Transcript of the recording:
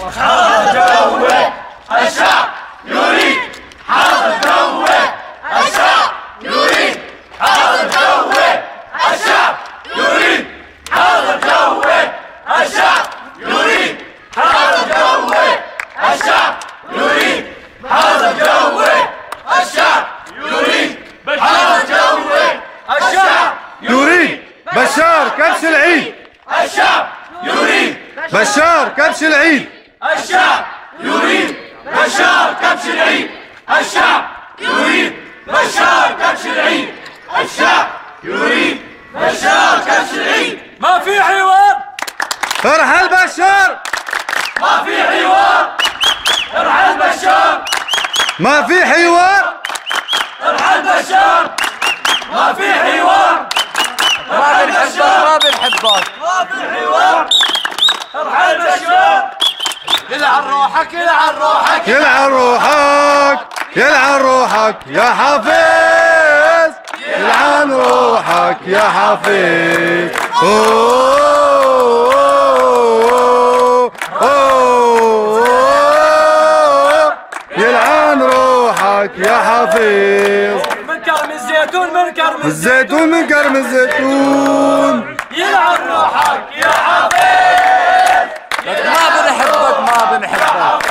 حاضر جوه الشعب يريد حاضر جوه الشعب يريد حاضر جوه الشعب يريد حاضر جوه الشعب يريد حاضر جوه الشعب يريد حاضر جوه الشعب يريد حاضر جوه الشعب يريد بشار كبش العيد الشعب يريد بشار كبش العيد الشعب يريد بشار كبش العيد الشعب يريد بشار كبش العيد الشعب يريد بشار كبش العيد ما في حوار ارحل بشار ما في حوار ارحل بشار ما في حوار ارحل بشار ما في حوار ما بنحبك ما بنحبك ما في حوار ارحل بشار يلعن روحك يلعن روحك يلعن روحك يلعن روحك يا حفيظ يلعن روحك يا حفيظ يلعن روحك يا حفيظ من كرم الزيتون من كرم الزيتون من كرم الزيتون يلعن روحك يا حفيظ ما بنحبك ما بنحبك